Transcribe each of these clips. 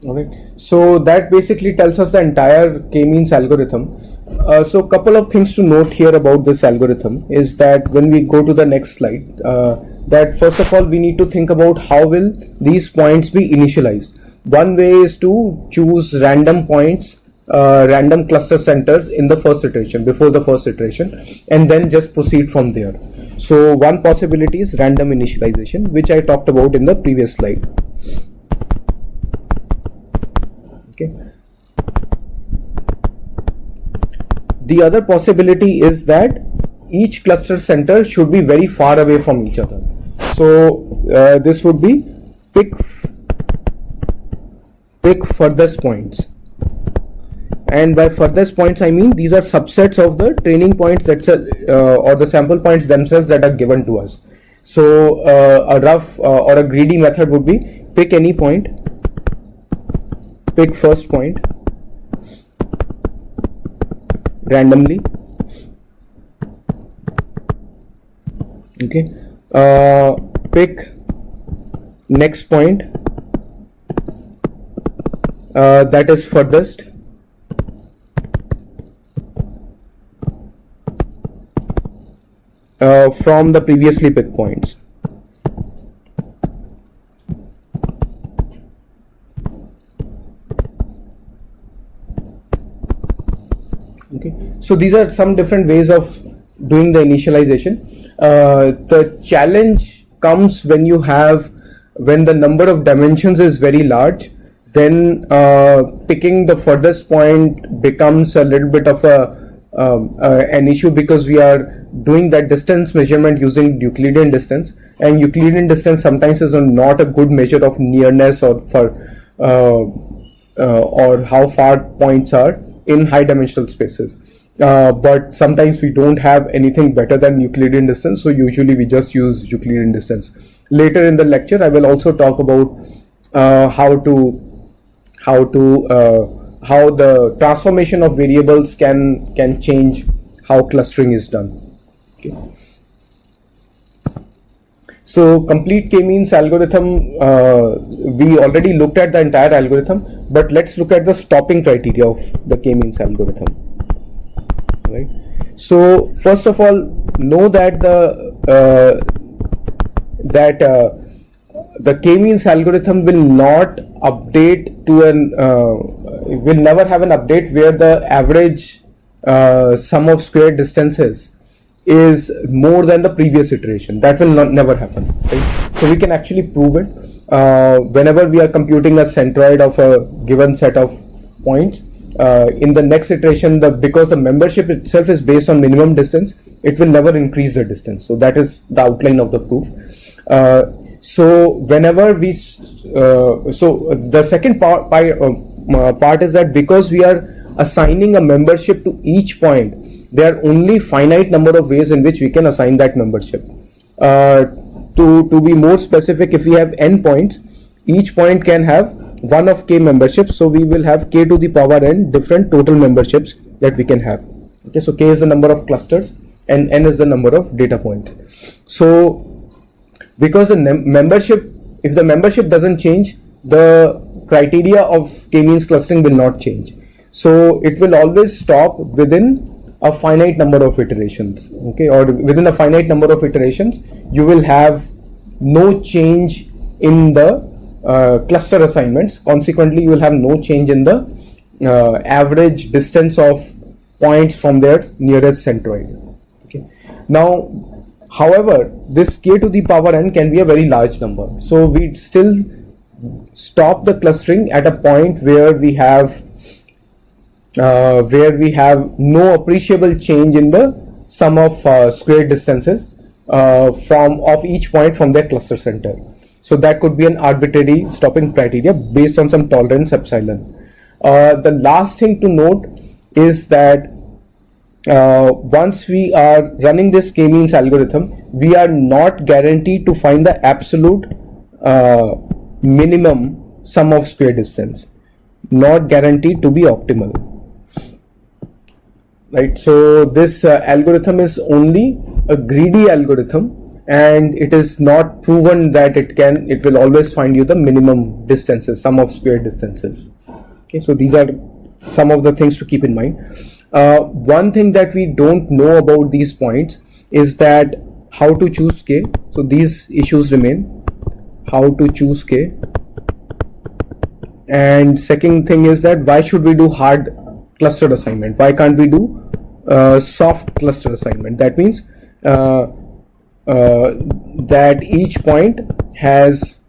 Alright, so that basically tells us the entire k-means algorithm. So couple of things to note here about this algorithm is that when we go to the next slide, that first of all we need to think about how will these points be initialized. One way is to choose random points, random cluster centers in the first iteration, before the first iteration, and then just proceed from there. So one possibility is random initialization, which I talked about in the previous slide. Okay. The other possibility is that each cluster center should be very far away from each other. So this would be pick furthest points, and by furthest points I mean these are subsets of the training points that's or the sample points themselves that are given to us. So a rough or a greedy method would be pick any point, pick first point randomly, okay, pick next point that is furthest, from the previously picked points. Okay, so these are some different ways of doing the initialization. The challenge comes when the number of dimensions is very large, then picking the furthest point becomes a little bit of an issue, because we are doing that distance measurement using Euclidean distance, and Euclidean distance sometimes is not a good measure of nearness or how far points are in high dimensional spaces. But sometimes we don't have anything better than Euclidean distance, so usually we just use Euclidean distance. Later in the lecture I will also talk about how the transformation of variables can change how clustering is done. Okay. So complete k-means algorithm, we already looked at the entire algorithm, but let's look at the stopping criteria of the k-means algorithm. Right. So first of all, know that the k-means algorithm will not update to will never have an update where the average sum of squared distances is more than the previous iteration. That will never happen. Right? So we can actually prove it whenever we are computing a centroid of a given set of points. In the next iteration, because the membership itself is based on minimum distance, it will never increase the distance. So that is the outline of the proof. So whenever we the second part is that because we are assigning a membership to each point, there are only finite number of ways in which we can assign that membership. To be more specific, if we have n points, each point can have one of k memberships, so we will have k to the power n different total memberships that we can have. Okay, so k is the number of clusters and n is the number of data points. So because the membership, if the membership doesn't change, the criteria of k-means clustering will not change. So it will always stop within a finite number of iterations. Okay, or within a finite number of iterations, you will have no change in the cluster assignments. Consequently, you will have no change in the average distance of points from their nearest centroid. Okay. Now, however, this k to the power n can be a very large number. So we still stop the clustering at a point where we have no appreciable change in the sum of squared distances of each point from their cluster center. So that could be an arbitrary stopping criteria based on some tolerance epsilon. The last thing to note is that once we are running this k-means algorithm, we are not guaranteed to find the absolute minimum sum of square distance, not guaranteed to be optimal. Right, so this algorithm is only a greedy algorithm and it is not proven that it will always find you the minimum distances, sum of squared distances. Okay, so these are some of the things to keep in mind. One thing that we don't know about these points is that how to choose k. So these issues remain, how to choose k. And second thing is that why should we do hard clustered assignment? Why can't we do soft cluster assignment? That means that each point has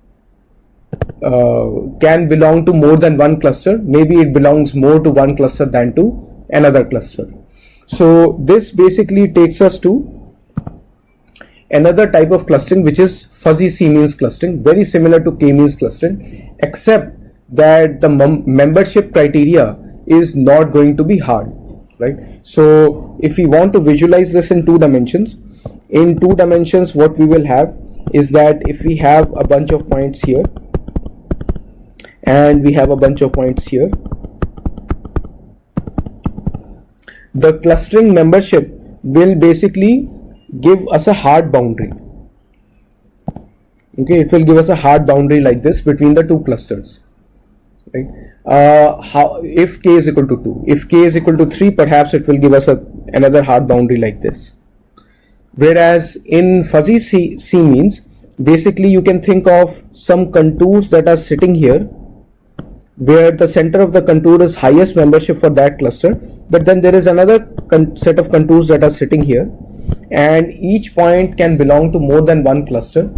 can belong to more than one cluster. Maybe it belongs more to one cluster than to another cluster. So this basically takes us to another type of clustering, which is fuzzy C-means clustering, very similar to K-means clustering, except that the membership criteria is not going to be hard, right? So if we want to visualize this in 2 dimensions, what we will have is that if we have a bunch of points here and we have a bunch of points here, the clustering membership will basically give us a hard boundary. Okay, it will give us a hard boundary like this between the 2 clusters, right? If k is equal to 2, if k is equal to 3, perhaps it will give us another hard boundary like this. Whereas in fuzzy C-means, basically you can think of some contours that are sitting here, where the center of the contour is highest membership for that cluster, but then there is another set of contours that are sitting here, and each point can belong to more than one cluster.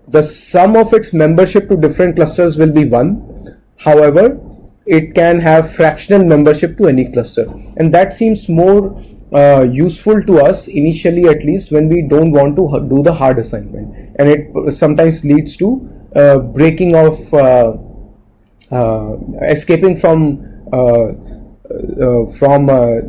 The sum of its membership to different clusters will be 1. However, it can have fractional membership to any cluster, and that seems more useful to us initially, at least when we don't want to do the hard assignment, and it sometimes leads to breaking of escaping from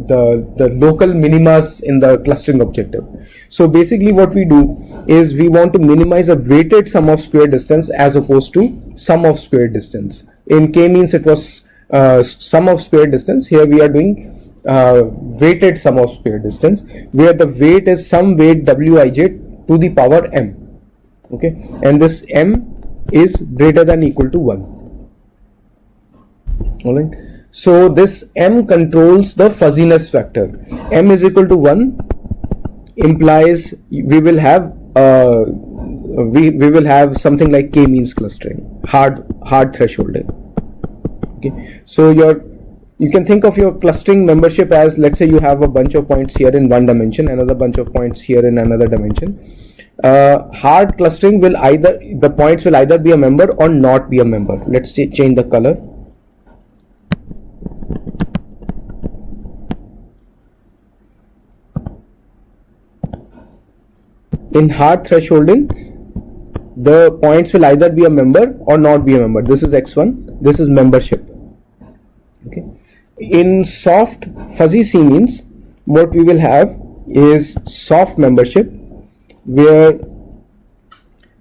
the local minimas in the clustering objective. So basically what we do is we want to minimize a weighted sum of square distance as opposed to sum of square distance. In K-means it was sum of square distance. Here we are doing weighted sum of square distance, where the weight is some weight wij to the power m. Okay, and this m is greater than equal to 1. Alright, so this m controls the fuzziness factor. M is equal to 1 implies we will have we will have something like K-means clustering, hard thresholding. Okay, so you can think of your clustering membership as, let's say you have a bunch of points here in one dimension, another bunch of points here in another dimension. Hard clustering will the points will either be a member or not be a member. Let's change the color. In hard thresholding, the points will either be a member or not be a member. This is x1, this is membership. Okay. In soft fuzzy C-means, what we will have is soft membership, where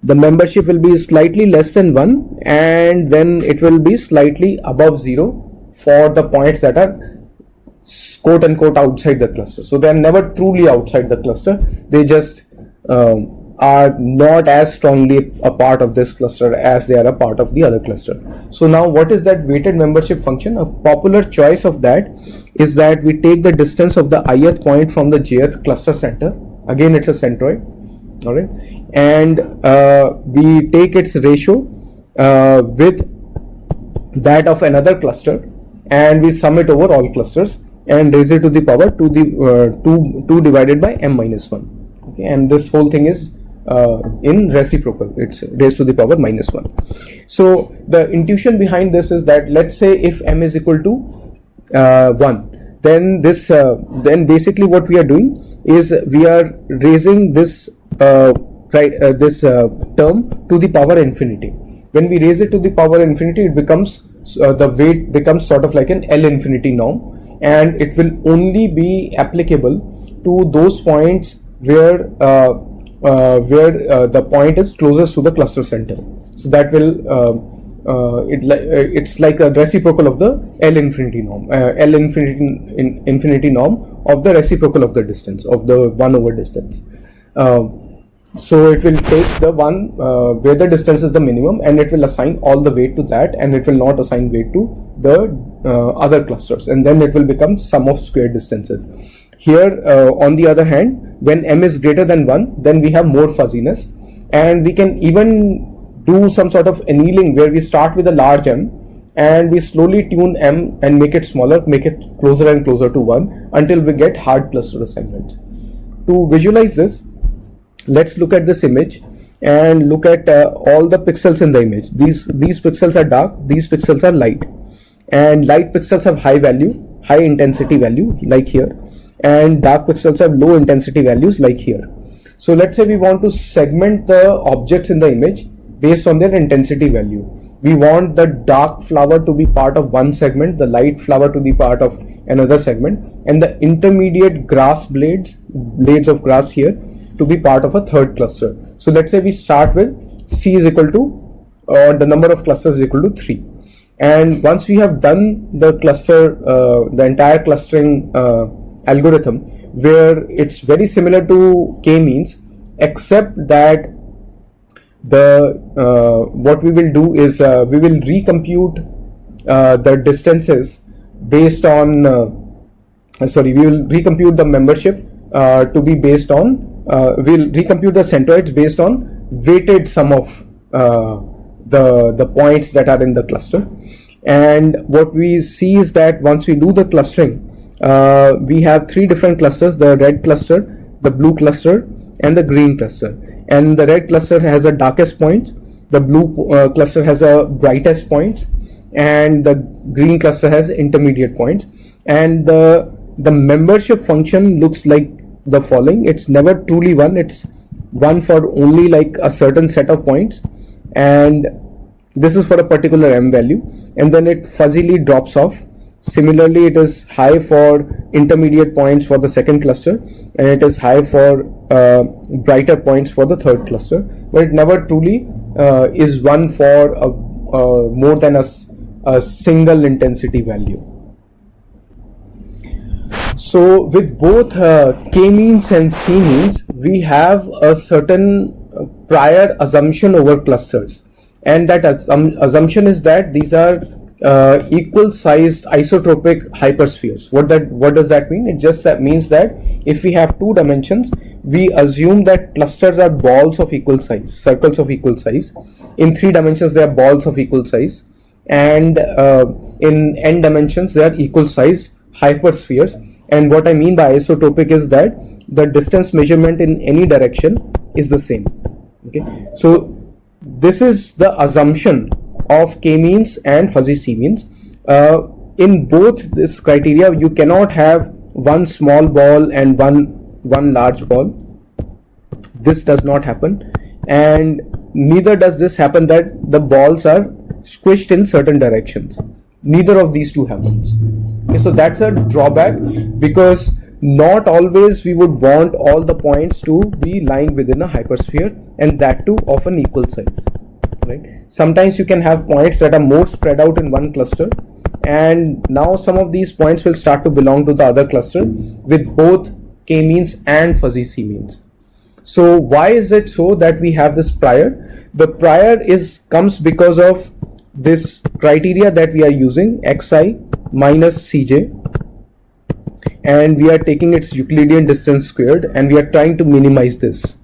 the membership will be slightly less than 1, and then it will be slightly above 0 for the points that are quote unquote outside the cluster. So they are never truly outside the cluster, they just are not as strongly a part of this cluster as they are a part of the other cluster. So now what is that weighted membership function? A popular choice of that is that we take the distance of the ith point from the jth cluster center. Again, it's a centroid. All right, and we take its ratio with that of another cluster, and we sum it over all clusters and raise it to the power 2 divided by m minus 1. Okay, and this whole thing is in reciprocal, it's raised to the power minus 1. So the intuition behind this is that, let's say if m is equal to 1, then then basically what we are doing is we are raising this term to the power infinity. When we raise it to the power infinity, it becomes the weight becomes sort of like an L infinity norm, and it will only be applicable to those points where the point is closest to the cluster center. So that will it's like a reciprocal of the L infinity norm, infinity norm of the reciprocal of the distance, of the 1 over distance. So it will take the one where the distance is the minimum, and it will assign all the weight to that, and it will not assign weight to the other clusters, and then it will become sum of square distances. Here on the other hand, when m is greater than 1, then we have more fuzziness, and we can even do some sort of annealing where we start with a large m and we slowly tune m and make it smaller, make it closer and closer to 1 until we get hard cluster assignments. To visualize this, let's look at this image and look at all the pixels in the image. These pixels are dark, these pixels are light, and light pixels have high value, high intensity value like here, and dark pixels have low intensity values like here. So let's say we want to segment the objects in the image based on their intensity value. We want the dark flower to be part of one segment, the light flower to be part of another segment, and the intermediate grass blades of grass here to be part of a third cluster. So let's say we start with C is equal to, or the number of clusters is equal to 3. And once we have done the cluster, the entire clustering algorithm, where it's very similar to k-means, except that what we will do is we will recompute the distances based on we will recompute the membership to be based on we'll recompute the centroids based on weighted sum of the points that are in the cluster. And what we see is that once we do the clustering, we have 3 different clusters: the red cluster, the blue cluster, and the green cluster. And the red cluster has the darkest points, the blue cluster has the brightest points, and the green cluster has intermediate points. And the membership function looks like the following. It's never truly 1, it's 1 for only like a certain set of points, and this is for a particular m value, and then it fuzzily drops off. Similarly, it is high for intermediate points for the second cluster, and it is high for brighter points for the third cluster, but it never truly is 1 for more than a single intensity value. So with both k-means and c-means, we have a certain prior assumption over clusters, and that assumption is that these are equal sized isotropic hyperspheres. What does that mean? It just means that if we have 2 dimensions, we assume that clusters are balls of equal size, circles of equal size. In 3 dimensions, they are balls of equal size, and in n dimensions, they are equal size hyperspheres. And what I mean by isotropic is that the distance measurement in any direction is the same. Okay, so this is the assumption of k-means and fuzzy c-means. In both this criteria, you cannot have one small ball and one large ball. This does not happen, and neither does this happen that the balls are squished in certain directions. Neither of these two happens. Okay, so that's a drawback, because not always we would want all the points to be lying within a hypersphere, and that too of an equal size. Right? Sometimes you can have points that are more spread out in one cluster, and now some of these points will start to belong to the other cluster with both k-means and fuzzy c-means. So why is it so that we have this prior? The prior comes because of this criteria that we are using, xi minus cj, and we are taking its Euclidean distance squared, and we are trying to minimize this.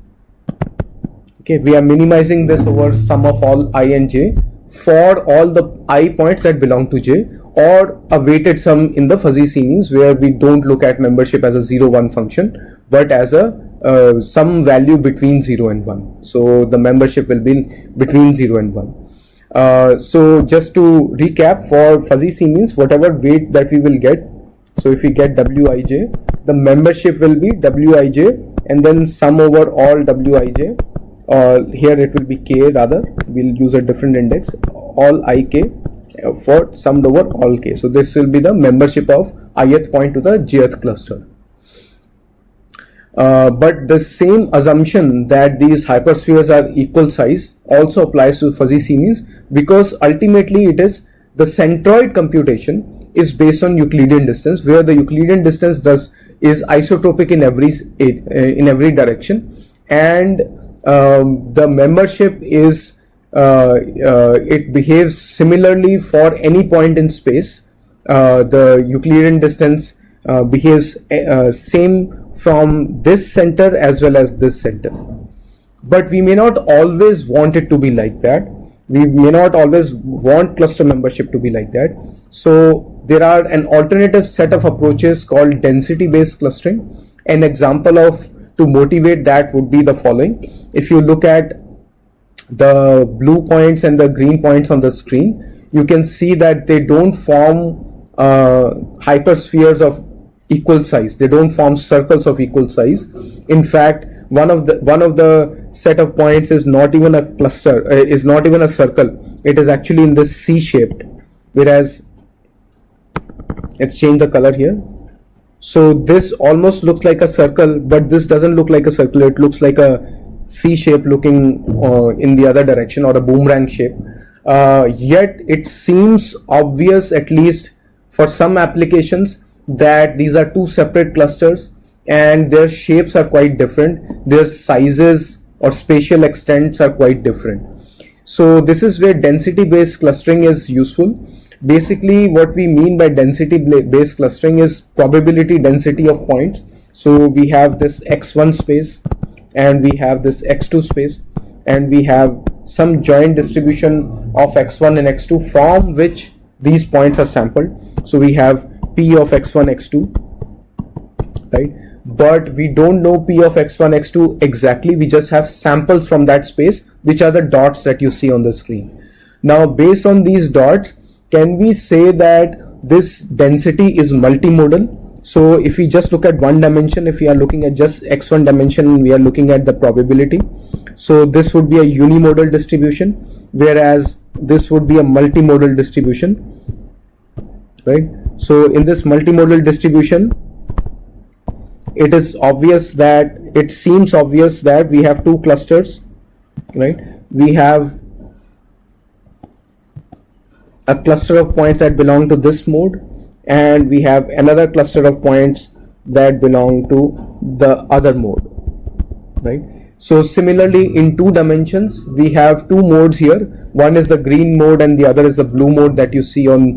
Okay, we are minimizing this over sum of all I and j for all the I points that belong to j, or a weighted sum in the fuzzy c-means, where we don't look at membership as a 0-1 function, but as a some value between 0 and 1. So the membership will be between 0 and 1. So just to recap, for fuzzy c-means, whatever weight that we will get, so if we get wij, the membership will be wij, and then sum over all wij. Here it will be k, rather we'll use a different index, all ik for summed over all k. So this will be the membership of ith point to the jth cluster. But the same assumption that these hyperspheres are equal size also applies to fuzzy c-means, because ultimately it is the centroid computation is based on Euclidean distance, where the Euclidean distance is isotropic in every direction, and the membership is it behaves similarly for any point in space. The Euclidean distance behaves same from this center as well as this center. But we may not always want it to be like that. We may not always want cluster membership to be like that. So there are an alternative set of approaches called density based clustering. An example of to motivate that would be the following. If you look at the blue points and the green points on the screen, you can see that they don't form hyperspheres of equal size. They don't form circles of equal size. In fact, one of the set of points is not even a cluster, is not even a circle. It is actually in this C shaped, whereas let's change the color here. So this almost looks like a circle, but this doesn't look like a circle. It looks like a C shape looking in the other direction, or a boomerang shape. Yet it seems obvious, at least for some applications, that these are two separate clusters and their shapes are quite different. Their sizes or spatial extents are quite different. So this is where density based clustering is useful. Basically, what we mean by density based clustering is probability density of points. So we have this x1 space and we have this x2 space, and we have some joint distribution of x1 and x2 from which these points are sampled. So we have p of x1 x2, right? But we don't know p of x1 x2 exactly. We just have samples from that space, which are the dots that you see on the screen. Now based on these dots, can we say that this density is multimodal? So if we just look at one dimension, if we are looking at just x1 dimension, we are looking at the probability. So this would be a unimodal distribution, whereas this would be a multimodal distribution, right? So in this multimodal distribution, it is obvious that, it seems obvious that we have two clusters, right? We have a cluster of points that belong to this mode, and we have another cluster of points that belong to the other mode, right? So similarly, in two dimensions, we have two modes here. One is the green mode and the other is the blue mode that you see on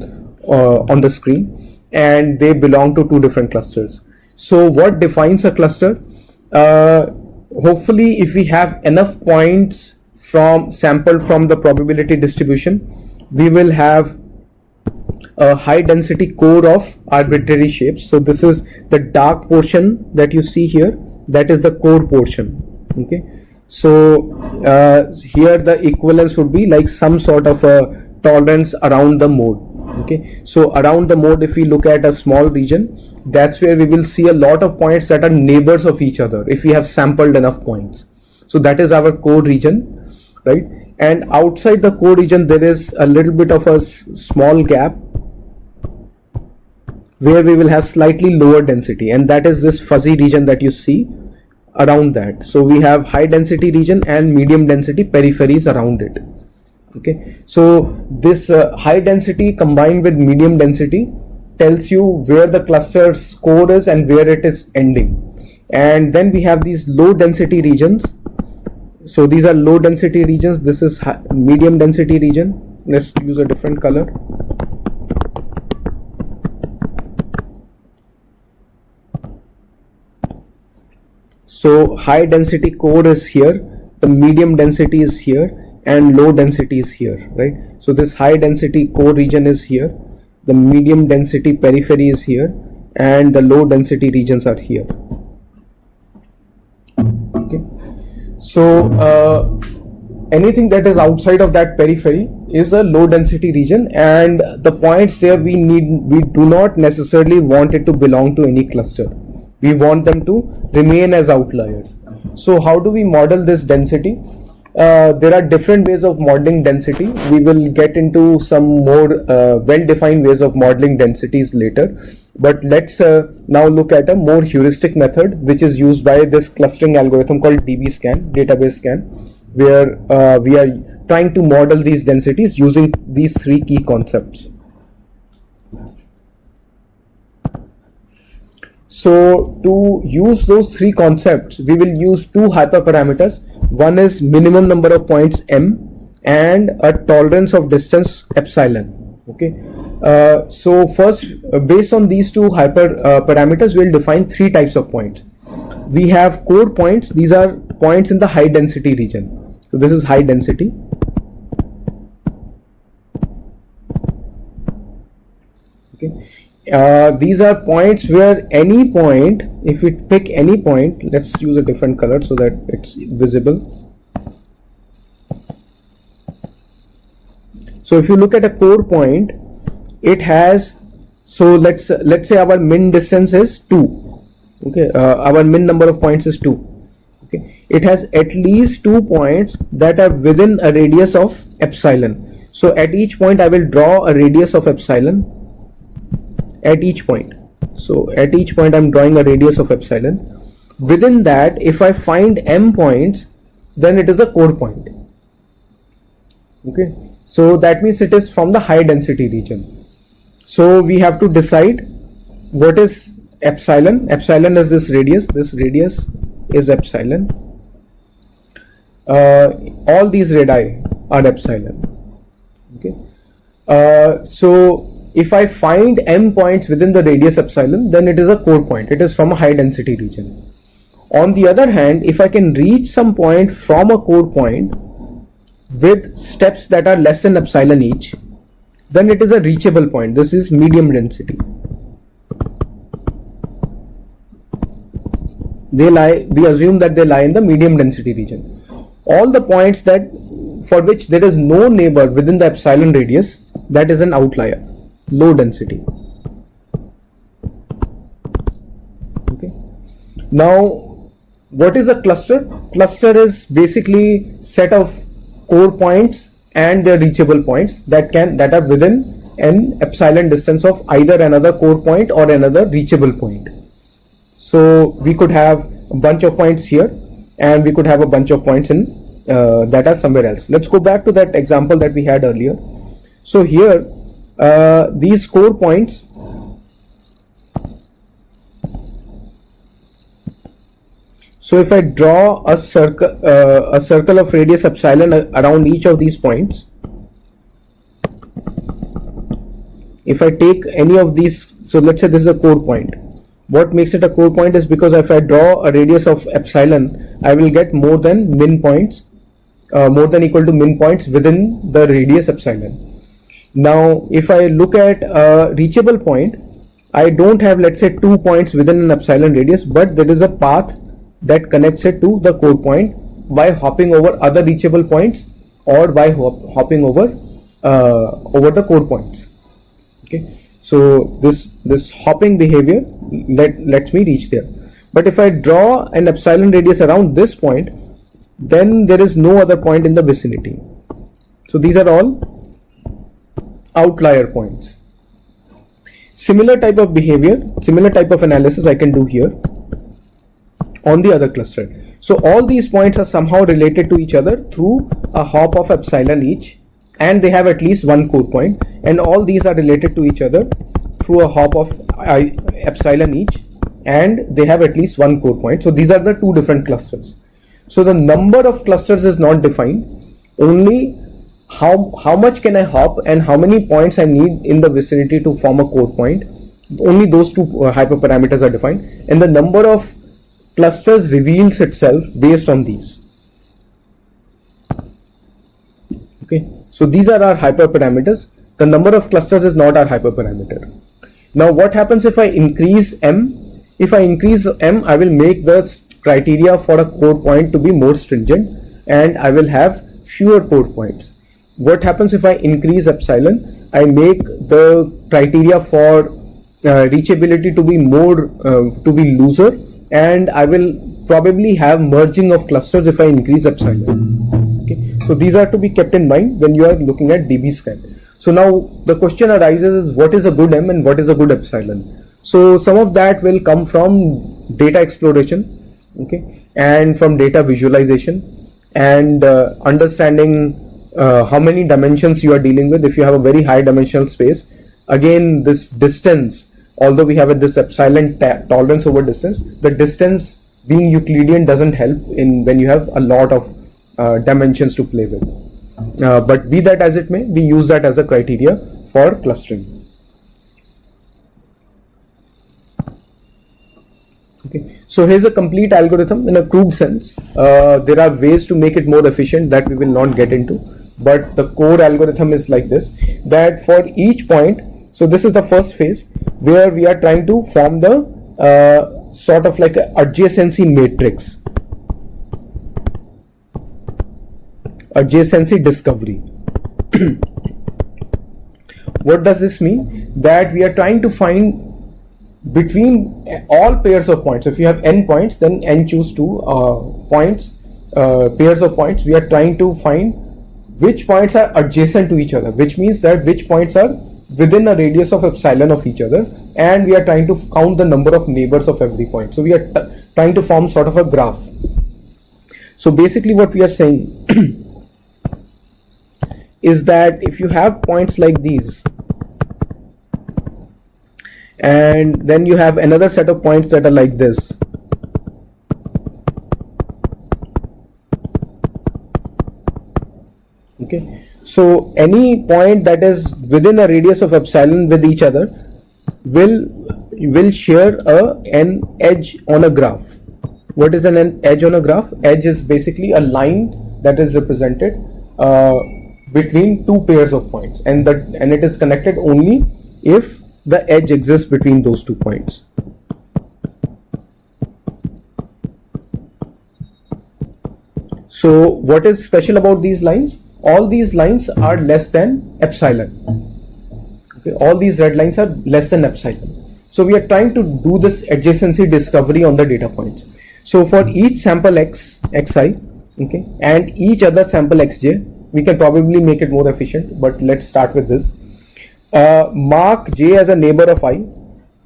the screen, and they belong to two different clusters. So what defines a cluster? Hopefully, if we have enough points sampled from the probability distribution, we will have a high density core of arbitrary shapes. So this is the dark portion that you see here, that is the core portion. Okay, so here the equivalence would be like some sort of a tolerance around the mode. Okay, so around the mode, if we look at a small region, that's where we will see a lot of points that are neighbors of each other if we have sampled enough points. So that is our core region, right? And outside the core region, there is a little bit of a small gap where we will have slightly lower density, and that is this fuzzy region that you see around that. So we have high density region and medium density peripheries around it. Okay, so this high density combined with medium density tells you where the cluster's core is and where it is ending. And then we have these low density regions. So these are low density regions. This is medium density region. Let's use a different color. So high density core is here, the medium density is here, and low density is here, right? So this high density core region is here, the medium density periphery is here, and the low density regions are here. Okay, so anything that is outside of that periphery is a low density region, and the points there we do not necessarily want it to belong to any cluster. We want them to remain as outliers. So how do we model this density? There are different ways of modeling density. We will get into some more well-defined ways of modeling densities later. But let's now look at a more heuristic method, which is used by this clustering algorithm called DBSCAN, database scan, where we are trying to model these densities using these three key concepts. So to use those three concepts, we will use two hyperparameters. one is minimum number of points m, and a tolerance of distance epsilon. Okay, so first, based on these two hyper parameters, we'll define three types of points. We have core points. These are points in the high density region. So this is high density. Okay, these are points where any point, if we pick any point, let's use a different color so that it's visible. So if you look at a core point, it has, so let's say our min distance is 2. Okay, our min number of points is 2. Okay, it has at least 2 points that are within a radius of epsilon. So at each point I will draw a radius of epsilon at each point. So at each point I'm drawing a radius of epsilon. Within that, if I find m points, then it is a core point. Okay, so that means it is from the high density region. So we have to decide what is epsilon. Epsilon is this radius. This radius is epsilon. All these radii are epsilon. Okay, so if I find m points within the radius epsilon, then it is a core point. It is from a high density region. On the other hand, if I can reach some point from a core point with steps that are less than epsilon each, then it is a reachable point. This is medium density. They lie, we assume that they lie in the medium density region. All the points that for which there is no neighbor within the epsilon radius, that is an outlier, low density. Okay, now what is a cluster? Cluster is basically set of core points and their reachable points that are within an epsilon distance of either another core point or another reachable point. So we could have a bunch of points here, and we could have a bunch of points in that are somewhere else. Let's go back to that example that we had earlier. So here, these core points, so if I draw a circle of radius epsilon around each of these points, if I take any of these, so let's say this is a core point. What makes it a core point is because if I draw a radius of epsilon, I will get more than min points, more than equal to min points within the radius epsilon. Now, if I look at a reachable point, I don't have, let's say, 2 points within an epsilon radius, but there is a path that connects it to the core point by hopping over other reachable points or by hopping over the core points. Okay, so this hopping behavior lets me reach there. But if I draw an epsilon radius around this point, then there is no other point in the vicinity. So these are all outlier points. Similar type of behavior, similar type of analysis I can do here on the other cluster. So all these points are somehow related to each other through a hop of epsilon each, and they have at least one core point, and all these are related to each other through a hop of epsilon each, and they have at least one core point. So these are the two different clusters. So the number of clusters is not defined, only how much can I hop and how many points I need in the vicinity to form a core point. Only those two hyperparameters are defined, and the number of clusters reveals itself based on these. Okay, so these are our hyperparameters. The number of clusters is not our hyperparameter. Now what happens if I increase m? If I increase m, I will make the criteria for a core point to be more stringent, and I will have fewer core points. What happens if I increase epsilon? I make the criteria for reachability to be more to be looser, and I will probably have merging of clusters if I increase epsilon. Okay, so these are to be kept in mind when you are looking at dbScan. So now the question arises is what is a good m and what is a good epsilon. So some of that will come from data exploration, okay, and from data visualization, and understanding how many dimensions you are dealing with. If you have a very high dimensional space, again this distance, although we have this epsilon tolerance over distance, the distance being Euclidean doesn't help in when you have a lot of dimensions to play with. But be that as it may, we use that as a criteria for clustering. Okay, so here's a complete algorithm in a crude sense. There are ways to make it more efficient that we will not get into, but the core algorithm is like this, that for each point, so this is the first phase where we are trying to form the sort of like a adjacency matrix, adjacency discovery. What does this mean? That we are trying to find between all pairs of points. So if you have n points, then n choose two points, pairs of points. We are trying to find which points are adjacent to each other, which means that which points are within a radius of epsilon of each other, and we are trying to count the number of neighbors of every point. So we are trying to form sort of a graph. So basically what we are saying is that if you have points like these, and then you have another set of points that are like this, okay, so any point that is within a radius of epsilon with each other will share an edge on a graph. What is an edge on a graph? Edge is basically a line that is represented between two pairs of points, and it is connected only if the edge exists between those 2 points. So what is special about these lines? All these lines are less than epsilon. Okay, all these red lines are less than epsilon. So we are trying to do this adjacency discovery on the data points. So for each sample xi, okay, and each other sample xj, we can probably make it more efficient, but let's start with this. Mark j as a neighbor of I,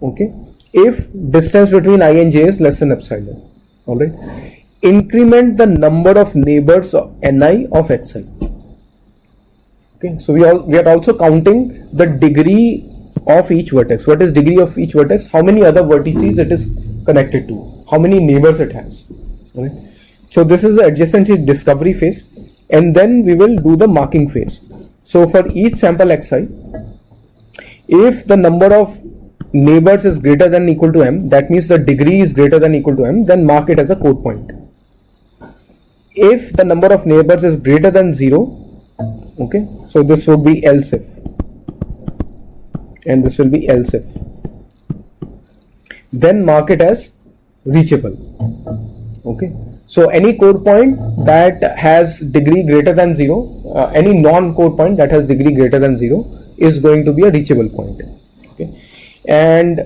okay, if distance between I and j is less than epsilon. All right, increment the number of neighbors of ni of xi. Okay, so we are also counting the degree of each vertex. What is degree of each vertex? How many other vertices it is connected to, how many neighbors it has. All right, so this is the adjacency discovery phase, and then we will do the marking phase. So for each sample xi, if the number of neighbors is greater than or equal to m, that means the degree is greater than or equal to m, then mark it as a core point. If the number of neighbors is greater than 0, okay, so this would be else if, and this will be else if, then mark it as reachable. Okay, so any core point that has degree greater than 0, any non-core point that has degree greater than 0 is going to be a reachable point. Okay, and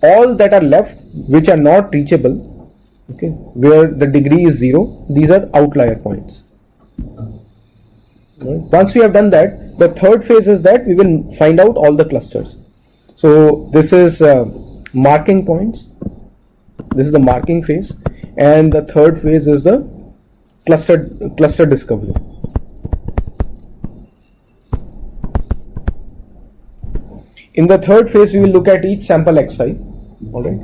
all that are left which are not reachable, okay, where the degree is 0, these are outlier points. Right. Once we have done that, the third phase is that we will find out all the clusters. So this is marking points, this is the marking phase, and the third phase is the cluster discovery. In the third phase, we will look at each sample xi. All right.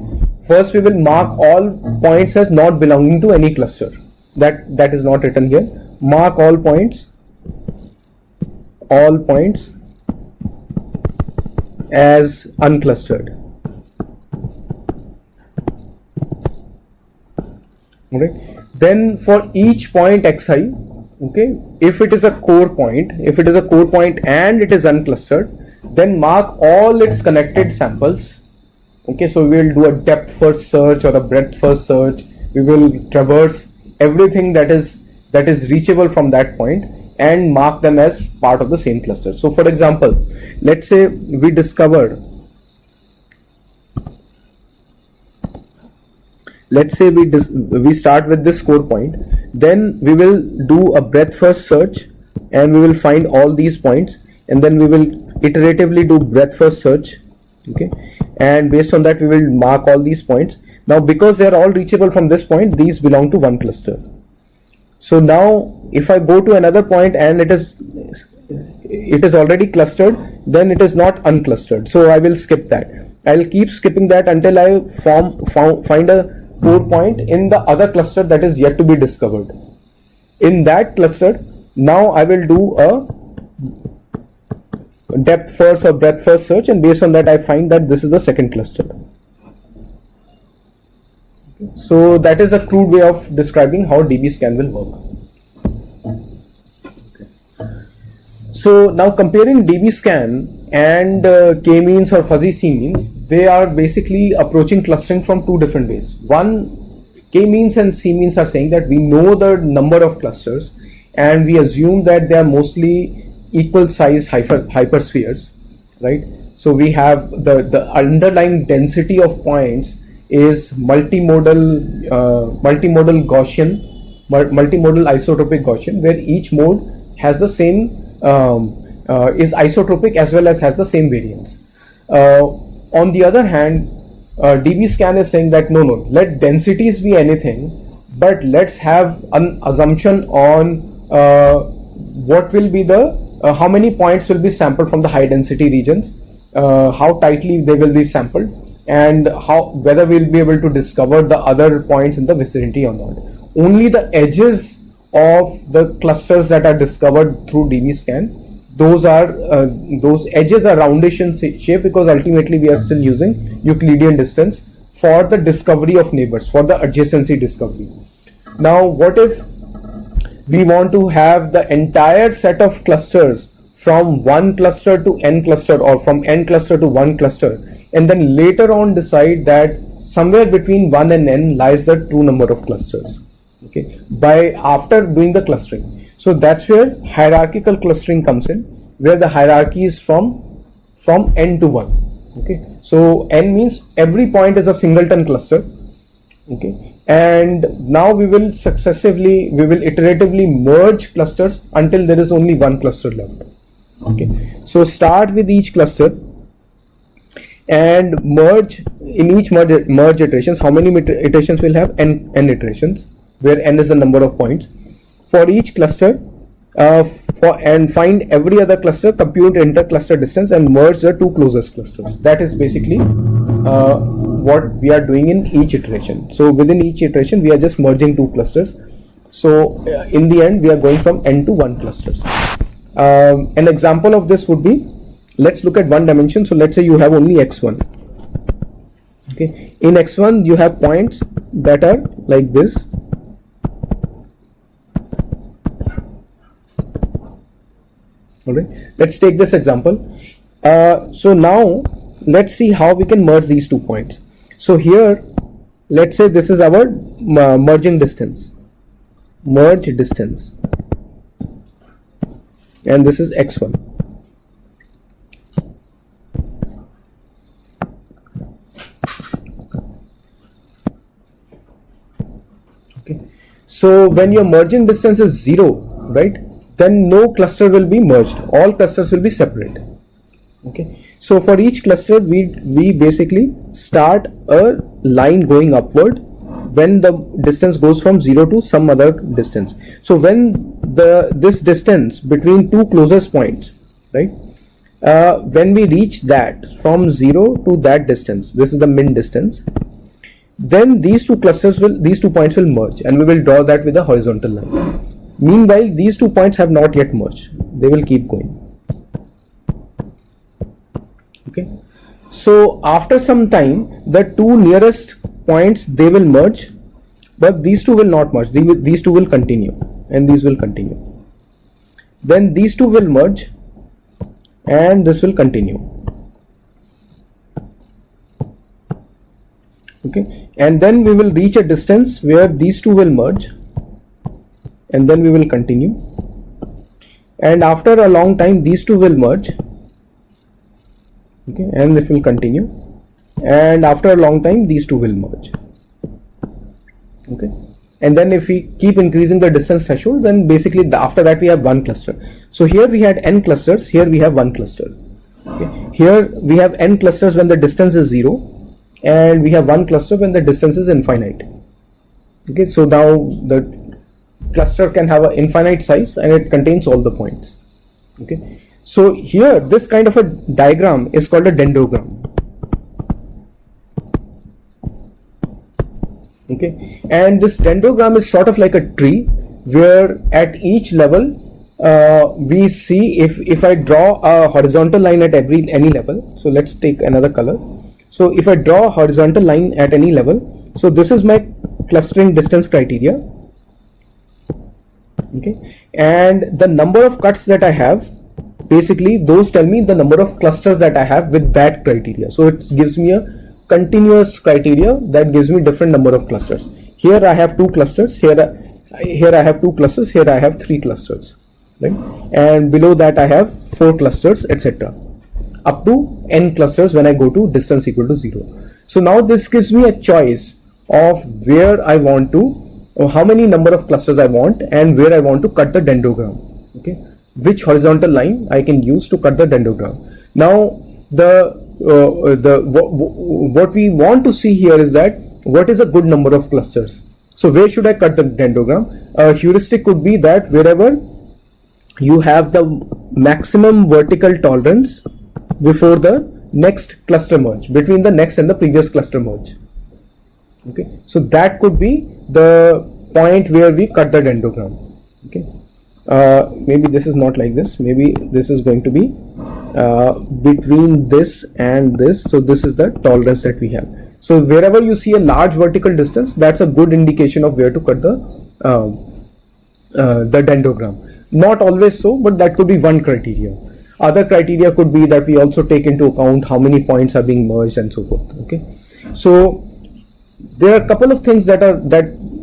First, we will mark all points as not belonging to any cluster. That is not written here. Mark all points as unclustered. All right. Then for each point xi, okay, if it is a core point, and it is unclustered, then mark all its connected samples. Okay, so we will do a depth first search or a breadth first search. We will traverse everything that is reachable from that point and mark them as part of the same cluster. So for example, let's say we discovered, we start with this core point, then we will do a breadth first search and we will find all these points, and then we will iteratively do breadth first search. Okay, and based on that we will mark all these points. Now because they are all reachable from this point, these belong to one cluster. So now if I go to another point and it is already clustered, then it is not unclustered, so I will skip that. I'll keep skipping that until I find a core point in the other cluster that is yet to be discovered. In that cluster, now I will do a depth first or breadth first search, and based on that I find that this is the second cluster. So that is a crude way of describing how DBSCAN will work. So now comparing DBSCAN and K-means or fuzzy C-means, they are basically approaching clustering from two different ways. One, K-means and C-means are saying that we know the number of clusters and we assume that they are mostly equal size hyperspheres, right? So we have the underlying density of points is multimodal Gaussian, multimodal isotropic Gaussian, where each mode has the same is isotropic as well as has the same variance. On the other hand, DBSCAN is saying that no, let densities be anything, but let's have an assumption on what will be the how many points will be sampled from the high density regions, how tightly they will be sampled, and whether we'll be able to discover the other points in the vicinity or not. Only the edges of the clusters that are discovered through DBSCAN, those edges are roundish in shape, because ultimately we are still using Euclidean distance for the discovery of neighbors, for the adjacency discovery. Now what if we want to have the entire set of clusters from one cluster to n cluster, or from n cluster to one cluster, and then later on decide that somewhere between 1 and n lies the true number of clusters, okay, by after doing the clustering. So that's where hierarchical clustering comes in, where the hierarchy is from n to 1. Okay, so n means every point is a singleton cluster. Okay, and now we will iteratively merge clusters until there is only one cluster left. Okay, so start with each cluster and merge in each merge iterations. How many iterations will have? N iterations, where n is the number of points for each cluster, and find every other cluster, compute inter-cluster distance, and merge the two closest clusters. That is basically what we are doing in each iteration. So within each iteration we are just merging two clusters. So in the end we are going from n to 1 clusters. An example of this would be, let's look at one dimension. So let's say you have only x1. Okay, in x1 you have points that are like this. Alright, let's take this example. So now let's see how we can merge these 2 points. So here, let's say this is our merging distance, merge distance, and this is x1. Okay, so when your merging distance is 0, right, then no cluster will be merged, all clusters will be separate. Okay, so for each cluster we basically start a line going upward when the distance goes from 0 to some other distance. So when this distance between two closest points, right, when we reach that from 0 to that distance, this is the min distance, then these two points will merge, and we will draw that with a horizontal line. Meanwhile, these 2 points have not yet merged, they will keep going. Okay, so after some time the two nearest points, they will merge, but these two will not merge. These two will continue, and these will continue. Then these two will merge, and this will continue. Okay, and then we will reach a distance where these two will merge, and then we will continue, and after a long time these two will merge. Okay, and it will continue, and after a long time these two will merge. Okay, and then if we keep increasing the distance threshold, then basically after that we have one cluster. So here we had n clusters, here we have one cluster. Okay, here we have n clusters when the distance is 0, and we have one cluster when the distance is infinite. Okay, so now the cluster can have an infinite size and it contains all the points. Okay, so here this kind of a diagram is called a dendrogram. Okay, and this dendrogram is sort of like a tree, where at each level we see if I draw a horizontal line at any level. So let's take another color. So if I draw a horizontal line at any level, so this is my clustering distance criteria. Okay, and the number of cuts that I have, basically those tell me the number of clusters that I have with that criteria. So it gives me a continuous criteria that gives me different number of clusters. Here I have 2 clusters, here I have 2 clusters, here I have 3 clusters, right? And below that I have 4 clusters, etc., up to n clusters when I go to distance equal to 0. So now this gives me a choice of where I want to, or how many number of clusters I want, and where I want to cut the dendrogram. Okay, which horizontal line I can use to cut the dendrogram. Now what we want to see here is that what is a good number of clusters. So where should I cut the dendrogram? A heuristic could be that wherever you have the maximum vertical tolerance before the next cluster merge, between the next and the previous cluster merge. Okay, so that could be the point where we cut the dendrogram. Okay, maybe this is not like this, maybe this is going to be between this and this. So this is the tolerance that we have. So wherever you see a large vertical distance, that's a good indication of where to cut the dendrogram. Not always so, but that could be one criteria. Other criteria could be that we also take into account how many points are being merged and so forth. Okay, so there are a couple of things that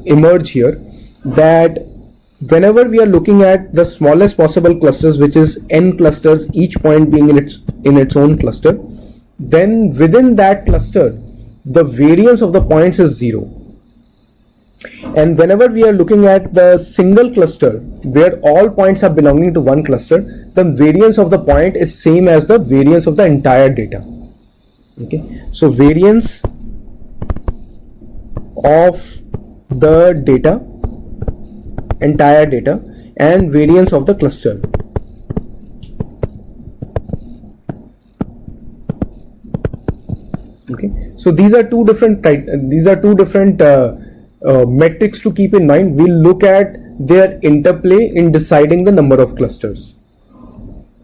emerge here, that whenever we are looking at the smallest possible clusters, which is n clusters, each point being in its own cluster, then within that cluster the variance of the points is 0. And whenever we are looking at the single cluster where all points are belonging to one cluster, the variance of the point is same as the variance of the entire data. Okay, so variance of the data, entire data, and variance of the cluster. Okay, so these are two different metrics to keep in mind. We'll look at their interplay in deciding the number of clusters.